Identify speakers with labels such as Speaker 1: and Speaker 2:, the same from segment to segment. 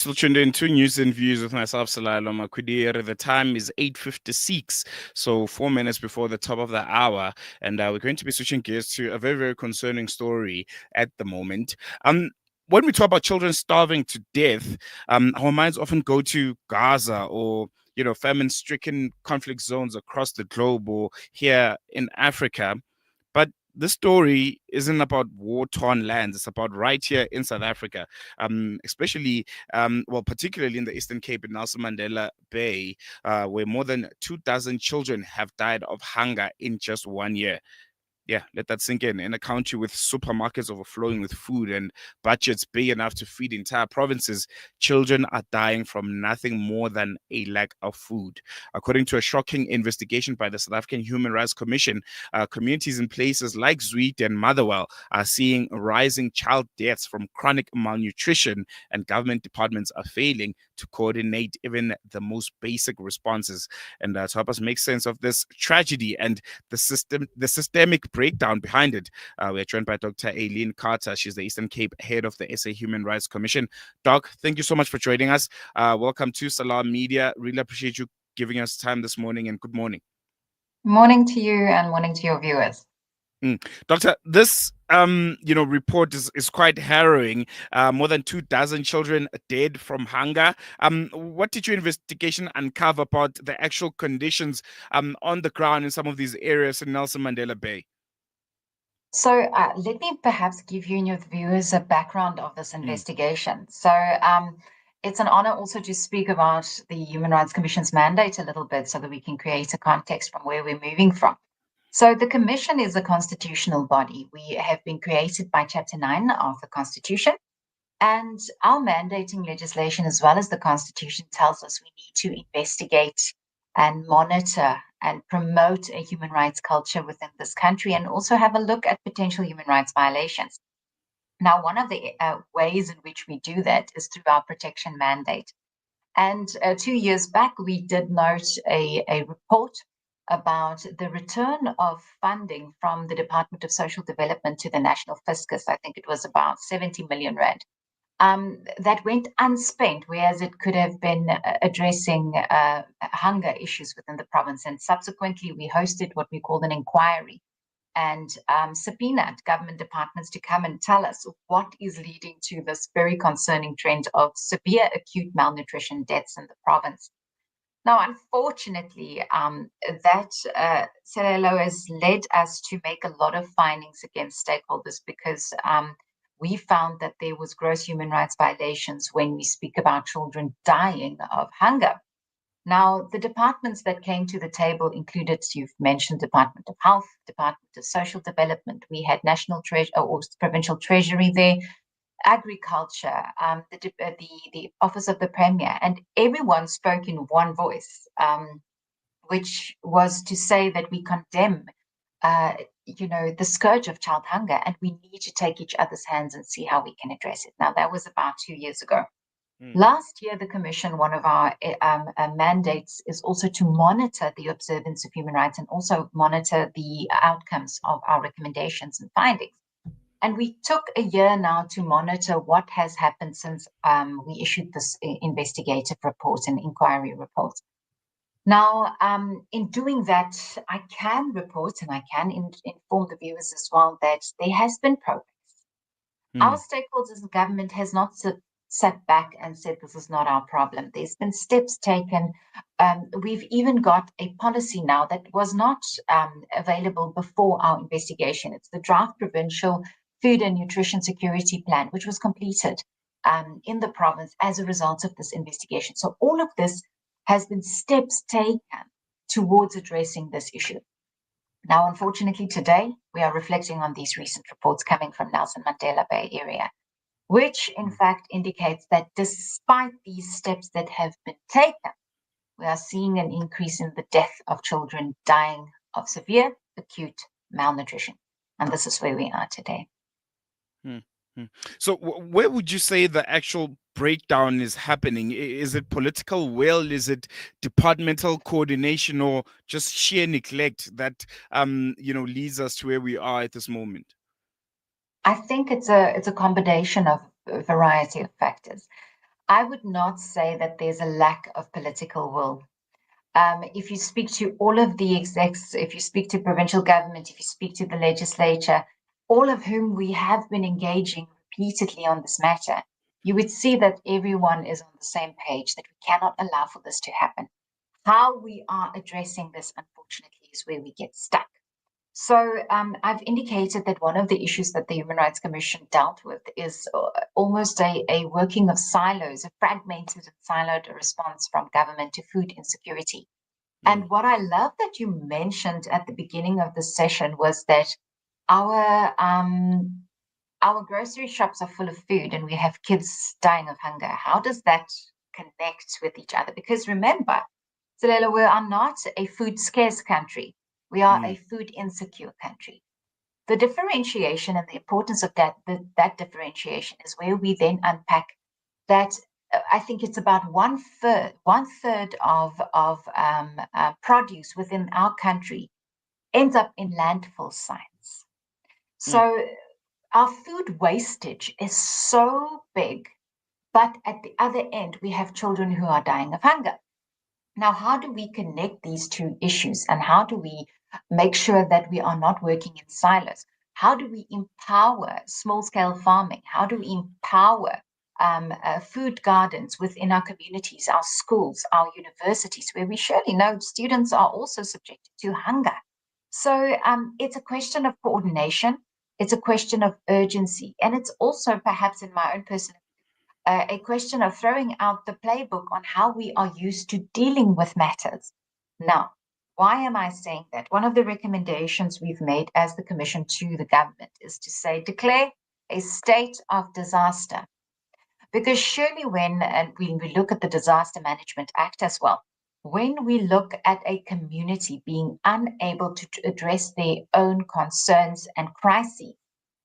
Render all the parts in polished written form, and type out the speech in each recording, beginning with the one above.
Speaker 1: Still tuned in to News and Views with myself, Salalo Makudir. The time is 8:56, so 4 minutes before the top of the hour, and we're going to be switching gears to a very, very concerning story at the moment. When we talk about children starving to death, our minds often go to Gaza or famine-stricken conflict zones across the globe or here in Africa. But this story isn't about war-torn lands. It's about right here in South Africa, especially, particularly in the Eastern Cape in Nelson Mandela Bay, where more than 2,000 children have died of hunger in just 1 year. Yeah, let that sink in. In a country with supermarkets overflowing with food and budgets big enough to feed entire provinces, children are dying from nothing more than a lack of food. According to a shocking investigation by the South African Human Rights Commission, communities in places like Zwede and Motherwell are seeing rising child deaths from chronic malnutrition, and government departments are failing to coordinate even the most basic responses. And to help us make sense of this tragedy and the systemic breakdown behind it, we're joined by Dr. Eileen. She's the Eastern Cape head of the SA Human Rights Commission. Doc, thank you so much for joining us. Welcome to Salam Media. Really appreciate you giving us time this morning, and good morning.
Speaker 2: Morning to you and morning to your viewers.
Speaker 1: Doctor, this report is quite harrowing. More than 2,000 children dead from hunger. What did your investigation uncover about the actual conditions on the ground in some of these areas in Nelson Mandela Bay?
Speaker 2: So let me perhaps give you and your viewers a background of this investigation. So it's an honor also to speak about the Human Rights Commission's mandate a little bit so that we can create a context from where we're moving from. So the Commission is a constitutional body. We have been created by Chapter 9 of the Constitution. And our mandating legislation, as well as the Constitution, tells us we need to investigate and monitor and promote a human rights culture within this country, and also have a look at potential human rights violations. Now, one of the ways in which we do that is through our protection mandate. And 2 years back, we did note a report about the return of funding from the Department of Social Development to the National Fiscus. I think it was about 70 million rand. That went unspent, whereas it could have been addressing hunger issues within the province. And subsequently, we hosted what we called an inquiry and subpoenaed government departments to come and tell us what is leading to this very concerning trend of severe acute malnutrition deaths in the province. Now, unfortunately, that Cello has led us to make a lot of findings against stakeholders because we found that there was gross human rights violations when we speak about children dying of hunger. Now, the departments that came to the table included, you've mentioned, Department of Health, Department of Social Development. We had National Treasury or Provincial Treasury there, Agriculture, the Office of the Premier, and everyone spoke in one voice, which was to say that we condemn, the scourge of child hunger, and we need to take each other's hands and see how we can address it. Now, that was about 2 years ago. Last year, the Commission, one of our mandates is also to monitor the observance of human rights and also monitor the outcomes of our recommendations and findings. And we took a year now to monitor what has happened since we issued this investigative report and inquiry report. Now, in doing that, I can report and I can inform the viewers as well that there has been progress. Our stakeholders in government has not sat back and said this is not our problem. There's been steps taken. We've even got a policy now that was not available before our investigation. It's the Draft Provincial Food and Nutrition Security Plan, which was completed in the province as a result of this investigation. So all of this has been steps taken towards addressing this issue. Now, unfortunately, today we are reflecting on these recent reports coming from Nelson Mandela Bay area, which in fact indicates that despite these steps that have been taken, we are seeing an increase in the death of children dying of severe acute malnutrition. And this is where we are today.
Speaker 1: So where would you say the actual breakdown is happening? Is it political will? Is it departmental coordination, or just sheer neglect that leads us to where we are at this moment?
Speaker 2: I think it's a combination of a variety of factors. I would not say that there's a lack of political will. If you speak to all of the execs, if you speak to provincial government, if you speak to the legislature, all of whom we have been engaging repeatedly on this matter, you would see that everyone is on the same page, that we cannot allow for this to happen. How we are addressing this, unfortunately, is where we get stuck. So I've indicated that one of the issues that the Human Rights Commission dealt with is almost a working of silos, a fragmented and siloed response from government to food insecurity. And what I love that you mentioned at the beginning of the session was that our grocery shops are full of food and we have kids dying of hunger. How does that connect with each other? Because remember, Zelela, we are not a food scarce country. We are a food insecure country. The differentiation and the importance of that differentiation is where we then unpack that. I think it's about one third of produce within our country ends up in landfill sites. So our food wastage is so big, but at the other end, we have children who are dying of hunger. Now, how do we connect these two issues, and how do we make sure that we are not working in silos? How do we empower small-scale farming? How do we empower food gardens within our communities, our schools, our universities, where we surely know students are also subjected to hunger? So it's a question of coordination. It's a question of urgency. And it's also, perhaps in my own personal a question of throwing out the playbook on how we are used to dealing with matters. Now, why am I saying that? One of the recommendations we've made as the Commission to the government is to say, declare a state of disaster. Because surely when we look at the Disaster Management Act as well, when we look at a community being unable to address their own concerns and crises,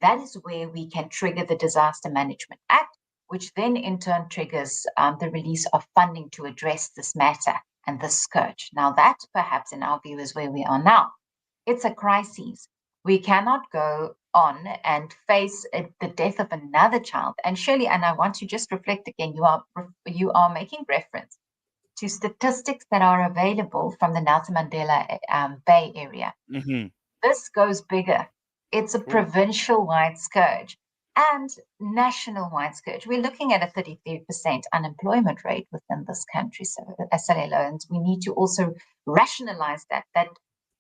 Speaker 2: that is where we can trigger the Disaster Management Act, which then in turn triggers the release of funding to address this matter and this scourge. Now that perhaps in our view is where we are now. It's a crisis. We cannot go on and face the death of another child. And surely, and I want to just reflect again, you are making reference to statistics that are available from the Nelson Mandela Bay Area. This goes bigger. It's a provincial-wide scourge and national-wide scourge. We're looking at a 33% unemployment rate within this country, so SLA, and we need to also rationalize that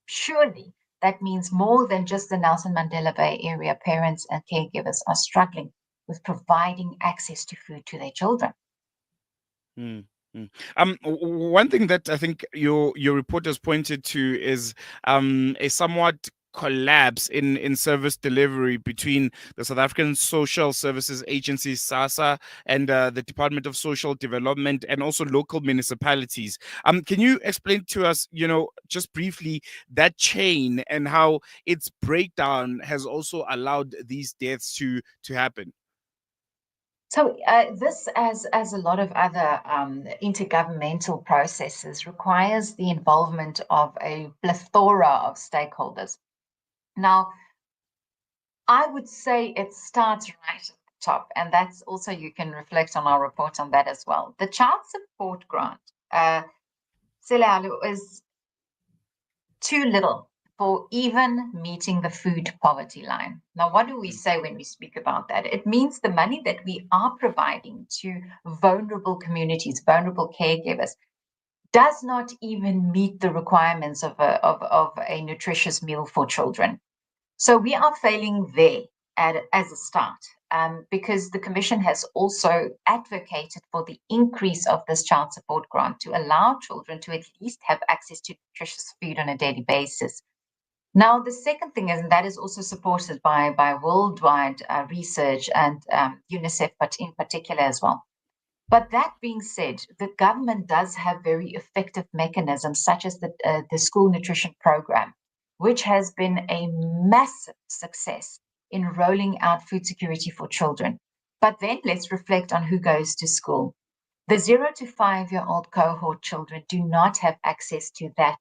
Speaker 2: surely that means more than just the Nelson Mandela Bay Area parents and caregivers are struggling with providing access to food to their children.
Speaker 1: One thing that I think your report has pointed to is a somewhat collapse in service delivery between the South African Social Services Agency, SAHRC, and the Department of Social Development, and also local municipalities. Can you explain to us, just briefly, that chain and how its breakdown has also allowed these deaths to happen?
Speaker 2: So this, as a lot of other intergovernmental processes, requires the involvement of a plethora of stakeholders. Now, I would say it starts right at the top, and that's also, you can reflect on our report on that as well. The child support grant, is too little for even meeting the food poverty line. Now, what do we say when we speak about that? It means the money that we are providing to vulnerable communities, vulnerable caregivers, does not even meet the requirements of a nutritious meal for children. So we are failing there as a start, because the Commission has also advocated for the increase of this child support grant to allow children to at least have access to nutritious food on a daily basis. Now, the second thing is, and that is also supported by worldwide research and UNICEF, but in particular as well. But that being said, the government does have very effective mechanisms, such as the school nutrition program, which has been a massive success in rolling out food security for children. But then let's reflect on who goes to school. The 0 to 5-year-old cohort children do not have access to that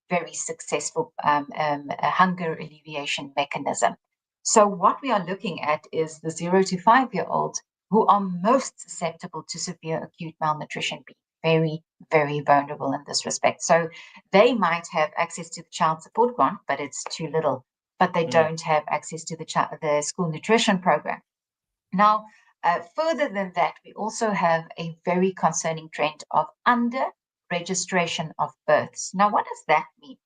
Speaker 2: very successful hunger alleviation mechanism. So what we are looking at is the 0 to 5-year-old who are most susceptible to severe acute malnutrition be very, very vulnerable in this respect. So they might have access to the child support grant, but it's too little. But they don't have access to the school nutrition program. Now, further than that, we also have a very concerning trend of under registration of births. Now, what does that mean?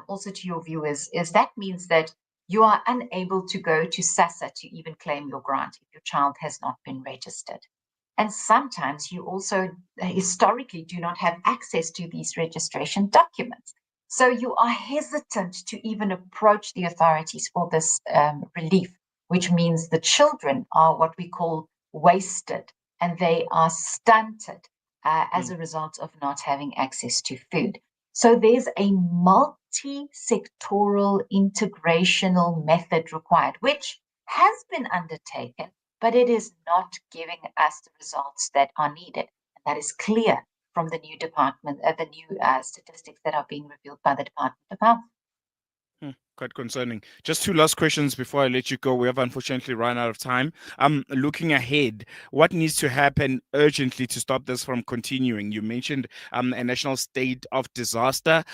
Speaker 2: Also to your viewers, is that means that you are unable to go to SAHRC to even claim your grant if your child has not been registered. And sometimes you also historically do not have access to these registration documents. So you are hesitant to even approach the authorities for this relief, which means the children are what we call wasted and they are stunted as a result of not having access to food. So there's a multi-sectoral integrational method required, which has been undertaken, but it is not giving us the results that are needed. And that is clear from the new statistics that are being revealed by the Department of Health.
Speaker 1: Quite concerning. Just two last questions before I let you go. We have unfortunately run out of time. Looking ahead, what needs to happen urgently to stop this from continuing? You mentioned a national state of disaster.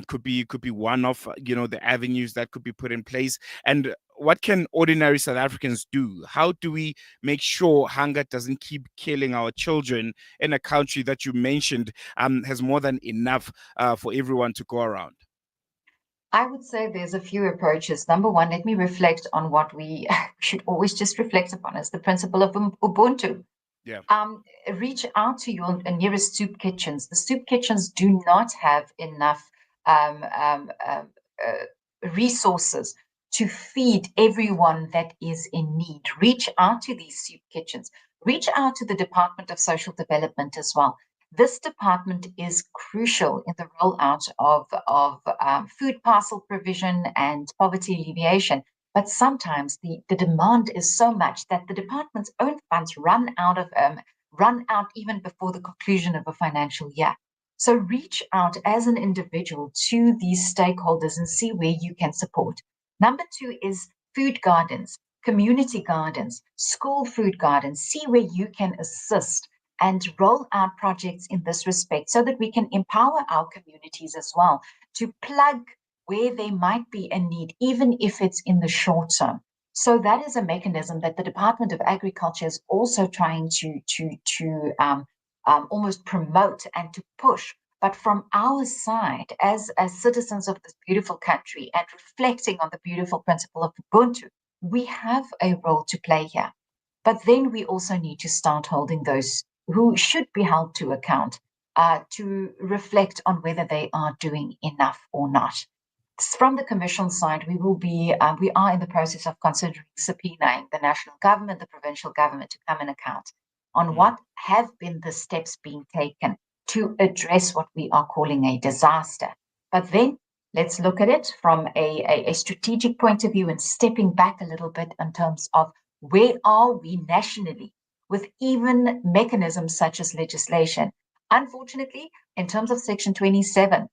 Speaker 1: Could be one of the avenues that could be put in place. And what can ordinary South Africans do? How do we make sure hunger doesn't keep killing our children in a country that you mentioned has more than enough for everyone to go around?
Speaker 2: I would say there's a few approaches. Number one, let me reflect on what we should always just reflect upon is the principle of Ubuntu.
Speaker 1: Yeah.
Speaker 2: Reach out to your nearest soup kitchens. The soup kitchens do not have enough resources to feed everyone that is in need. Reach out to these soup kitchens. Reach out to the Department of Social Development as well. This department is crucial in the rollout of food parcel provision and poverty alleviation. But sometimes the demand is so much that the department's own funds run out even before the conclusion of a financial year. So reach out as an individual to these stakeholders and see where you can support. Number two is food gardens, community gardens, school food gardens. See where you can assist and roll out projects in this respect so that we can empower our communities as well to plug where there might be a need, even if it's in the short term. So that is a mechanism that the Department of Agriculture is also trying to almost promote and to push. But from our side, as citizens of this beautiful country and reflecting on the beautiful principle of Ubuntu, we have a role to play here. But then we also need to start holding those who should be held to account to reflect on whether they are doing enough or not. From the Commission side, we are in the process of considering subpoenaing the national government, the provincial government to come and account on what have been the steps being taken to address what we are calling a disaster. But then let's look at it from a strategic point of view and stepping back a little bit in terms of where are we nationally with even mechanisms such as legislation. Unfortunately, in terms of Section 27,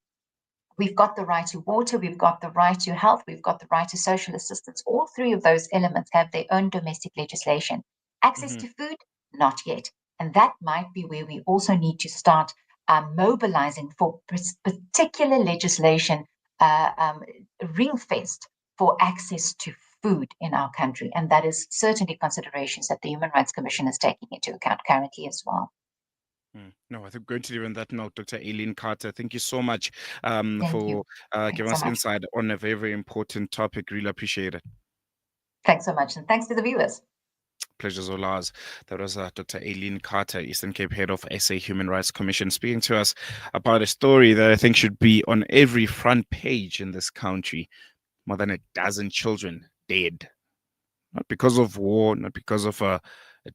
Speaker 2: we've got the right to water, we've got the right to health, we've got the right to social assistance. All three of those elements have their own domestic legislation. Access to food, not yet. And that might be where we also need to start mobilizing for particular legislation ring-fenced for access to food in our country. And that is certainly considerations that the Human Rights Commission is taking into account currently as well.
Speaker 1: No, I think going to leave on that note, Dr. Eileen Carter, thank you so much for giving us insight on a very, very important topic. Really appreciate it.
Speaker 2: Thanks so much. And thanks to the viewers.
Speaker 1: Pleasure's all ours. That was Dr. Eileen Carter, Eastern Cape head of SA Human Rights Commission, speaking to us about a story that I think should be on every front page in this country. More than a dozen children dead. Not because of war, not because of a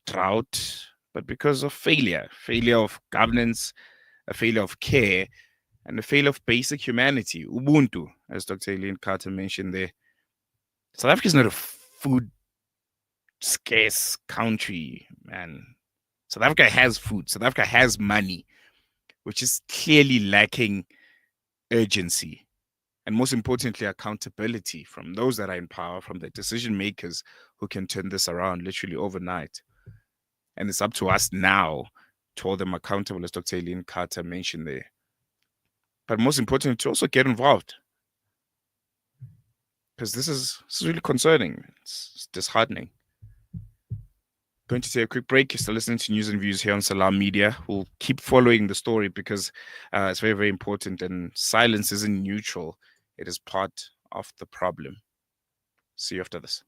Speaker 1: drought, but because of failure of governance, a failure of care, and a failure of basic humanity. Ubuntu, as Dr. Eileen Carter mentioned there. South Africa is not a food scarce country, man. South Africa has food. South Africa has money, which is clearly lacking urgency. And most importantly, accountability from those that are in power, from the decision makers who can turn this around literally overnight. And it's up to us now to hold them accountable, as Dr. Eileen Carter mentioned there. But most importantly, to also get involved. Because this is really concerning. It's disheartening. Going to take a quick break. You're still listening to News and Views here on Salam Media. We'll keep following the story because it's very, very important, and silence isn't neutral. It is part of the problem. See you after this.